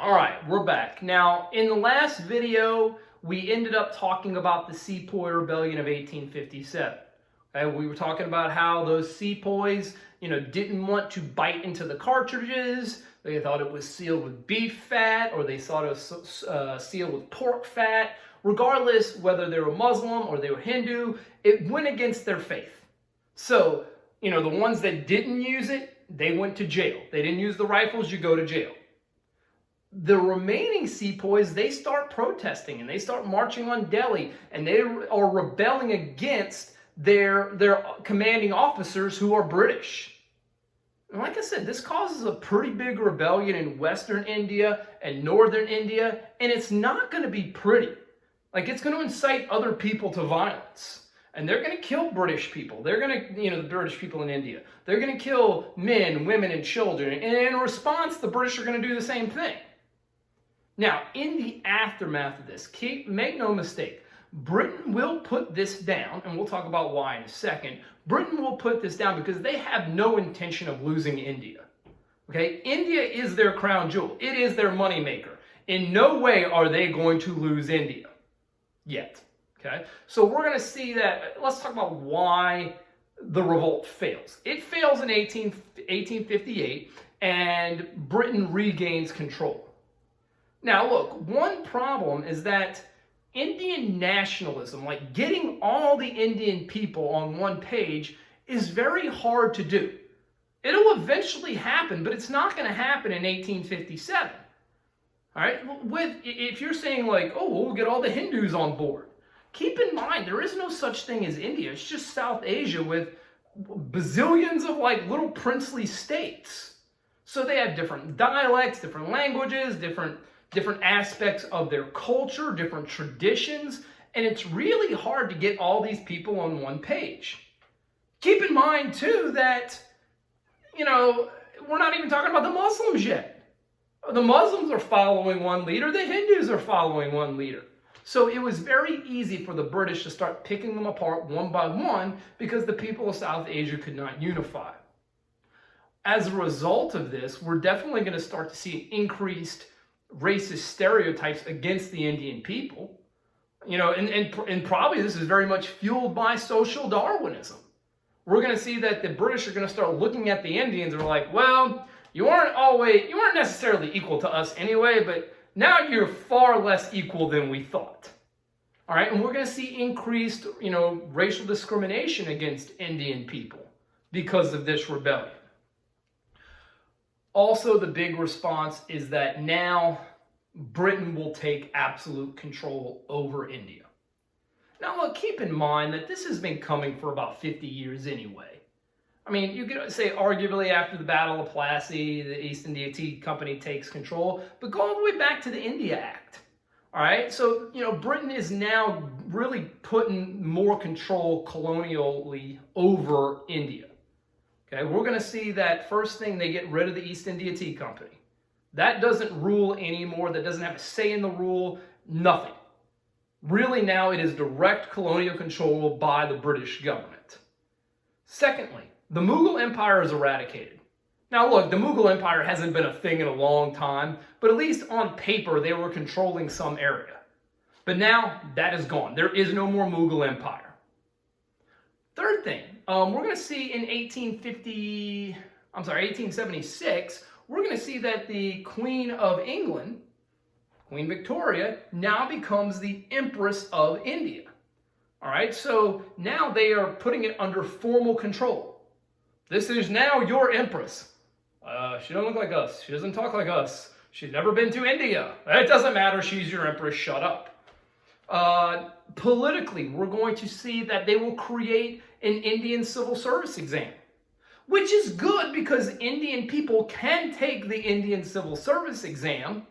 All right, we're back. Now, in the last video, we ended up talking about the Sepoy Rebellion of 1857. Okay, we were talking about how those Sepoys, didn't want to bite into the cartridges. They thought it was sealed with beef fat, or they thought it was sealed with pork fat. Regardless whether they were Muslim or they were Hindu, it went against their faith. So, the ones that didn't use it, they went to jail. They didn't use the rifles, you go to jail. The remaining Sepoys, they start protesting and they start marching on Delhi, and they are rebelling against their commanding officers who are British. And like I said, this causes a pretty big rebellion in Western India and Northern India, and it's not going to be pretty. Like, it's going to incite other people to violence. And they're going to kill British people. They're going to, the British people in India. They're going to kill men, women, and children. And in response, the British are going to do the same thing. Now, in the aftermath of this, make no mistake, Britain will put this down, and we'll talk about why in a second. Britain will put this down because they have no intention of losing India. Okay? India is their crown jewel. It is their moneymaker. In no way are they going to lose India yet. Okay? So we're going to see that. Let's talk about why the revolt fails. It fails in 1858, and Britain regains control. Now, look, one problem is that Indian nationalism, like getting all the Indian people on one page, is very hard to do. It'll eventually happen, but it's not going to happen in 1857. All right? If you're saying like, oh, we'll get all the Hindus on board, keep in mind there is no such thing as India. It's just South Asia with bazillions of like little princely states. So they have different dialects, different languages, different aspects of their culture, different traditions, and it's really hard to get all these people on one page. Keep in mind, too, that, we're not even talking about the Muslims yet. The Muslims are following one leader, the Hindus are following one leader. So it was very easy for the British to start picking them apart one by one because the people of South Asia could not unify. As a result of this, we're definitely going to start to see increased racist stereotypes against the Indian people, and probably this is very much fueled by social Darwinism. We're going to see that the British are going to start looking at the Indians and are like, well, you weren't necessarily equal to us anyway, but now you're far less equal than we thought. All right, and we're going to see increased, racial discrimination against Indian people because of this rebellion. Also, the big response is that now Britain will take absolute control over India. Now, look, keep in mind that this has been coming for about 50 years anyway. I mean, you could say arguably after the Battle of Plassey, the East India Tea Company takes control, but go all the way back to the India Act. All right, so, Britain is now really putting more control colonially over India. Okay, we're going to see that first thing, they get rid of the East India Tea Company. That doesn't rule anymore. That doesn't have a say in the rule. Nothing. Really now it is direct colonial control by the British government. Secondly, the Mughal Empire is eradicated. Now look, the Mughal Empire hasn't been a thing in a long time, but at least on paper they were controlling some area. But now that is gone. There is no more Mughal Empire. Third thing, we're going to see in 1876, we're going to see that the Queen of England, Queen Victoria, now becomes the Empress of India. All right, so now they are putting it under formal control. This is now your Empress. She doesn't look like us. She doesn't talk like us. She's never been to India. It doesn't matter. She's your Empress. Shut up. Politically, we're going to see that they will create an Indian civil service exam, which is good because Indian people can take the Indian civil service exam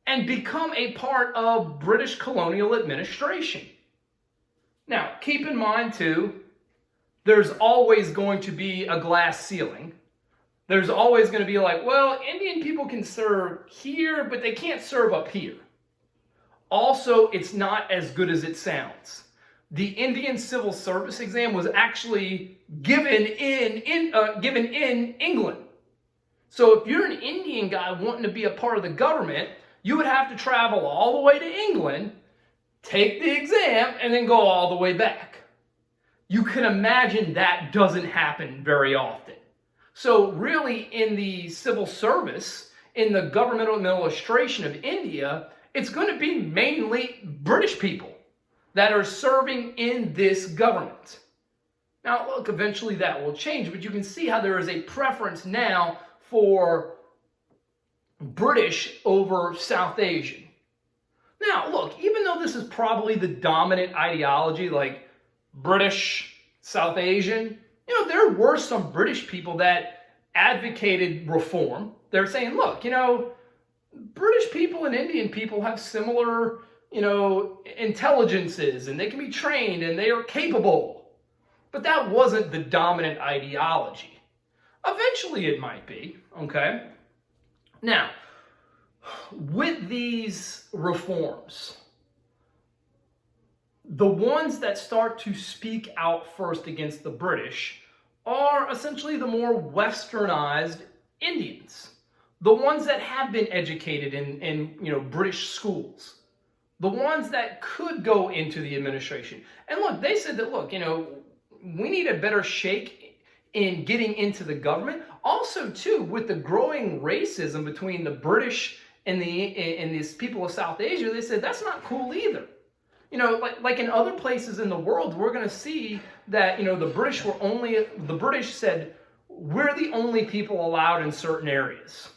and become a part of British colonial administration. Now, keep in mind too, there's always going to be a glass ceiling. There's always going to be like, well, Indian people can serve here, but they can't serve up here. Also, it's not as good as it sounds. The Indian Civil Service exam was actually given in England. So if you're an Indian guy wanting to be a part of the government, you would have to travel all the way to England, take the exam, and then go all the way back. You can imagine that doesn't happen very often. So really, in the civil service, in the governmental administration of India, it's going to be mainly British people that are serving in this government. Now, look, eventually that will change, but you can see how there is a preference now for British over South Asian. Now, look, even though this is probably the dominant ideology, like British, South Asian, there were some British people that advocated reform. They're saying, look, British people and Indian people have similar, intelligences, and they can be trained and they are capable. But that wasn't the dominant ideology. Eventually it might be, okay? Now, with these reforms, the ones that start to speak out first against the British are essentially the more westernized Indians, the ones that have been educated in British schools, the ones that could go into the administration. And look, they said that, look, we need a better shake in getting into the government. Also, too, with the growing racism between the British and these people of South Asia, they said that's not cool either. Like in other places in the world, we're going to see that, the British said, we're the only people allowed in certain areas.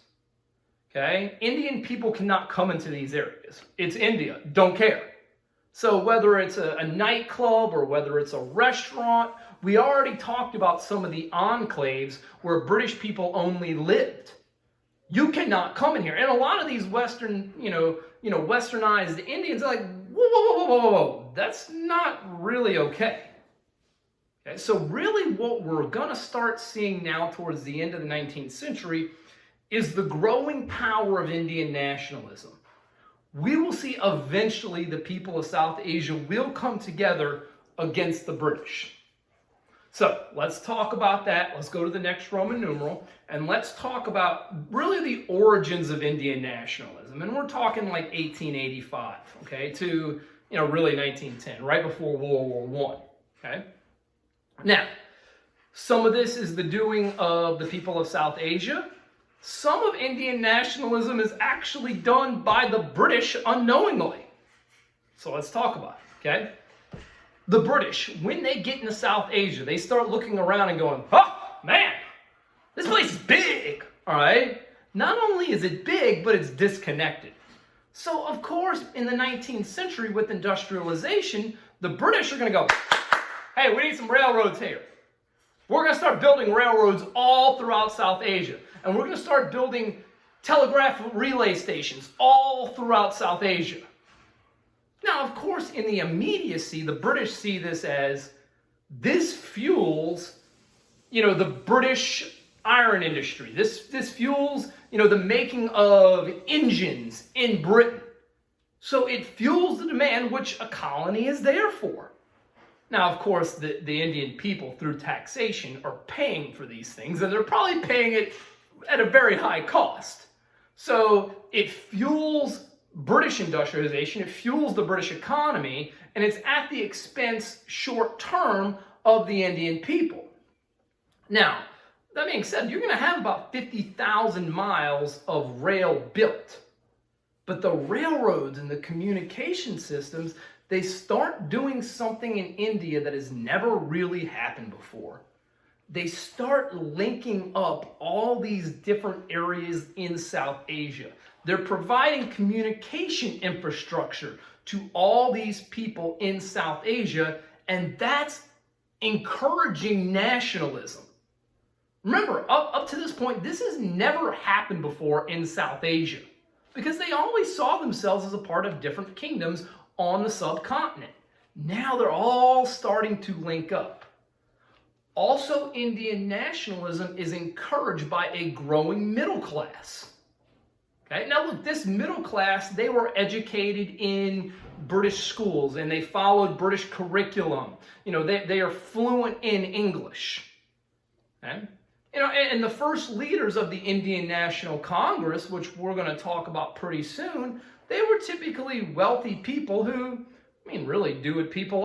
Okay? Indian people cannot come into these areas. It's India. Don't care. So whether it's a nightclub or whether it's a restaurant, we already talked about some of the enclaves where British people only lived. You cannot come in here. And a lot of these westernized Indians are like, whoa, that's not really okay. Okay. So really what we're going to start seeing now towards the end of the 19th century is the growing power of Indian nationalism. We will see eventually the people of South Asia will come together against the British. So let's talk about that. Let's go to the next Roman numeral, and let's talk about really the origins of Indian nationalism. And we're talking like 1885, okay, to really 1910, right before World War I. Okay. Now, some of this is the doing of the people of South Asia. Some of Indian nationalism is actually done by the British unknowingly. So let's talk about it, okay? The British, when they get into South Asia, they start looking around and going, oh, man, this place is big, all right? Not only is it big, but it's disconnected. So, of course, in the 19th century with industrialization, the British are going to go, hey, we need some railroads here. We're going to start building railroads all throughout South Asia. And we're going to start building telegraph relay stations all throughout South Asia. Now, of course, in the immediacy, the British see this as this fuels, the British iron industry. This fuels, the making of engines in Britain. So it fuels the demand which a colony is there for. Now, of course, the Indian people, through taxation, are paying for these things, and they're probably paying it at a very high cost. So it fuels British industrialization, it fuels the British economy, and it's at the expense, short term, of the Indian people. Now, that being said, you're going to have about 50,000 miles of rail built. But the railroads and the communication systems, they start doing something in India that has never really happened before. They start linking up all these different areas in South Asia. They're providing communication infrastructure to all these people in South Asia, and that's encouraging nationalism. Remember, up to this point, this has never happened before in South Asia because they always saw themselves as a part of different kingdoms on the subcontinent. Now they're all starting to link up. Also, Indian nationalism is encouraged by a growing middle class. Okay? Now look, this middle class, they were educated in British schools and they followed British curriculum. They are fluent in English. Okay? And the first leaders of the Indian National Congress, which we're going to talk about pretty soon, they were typically wealthy people who, really do what people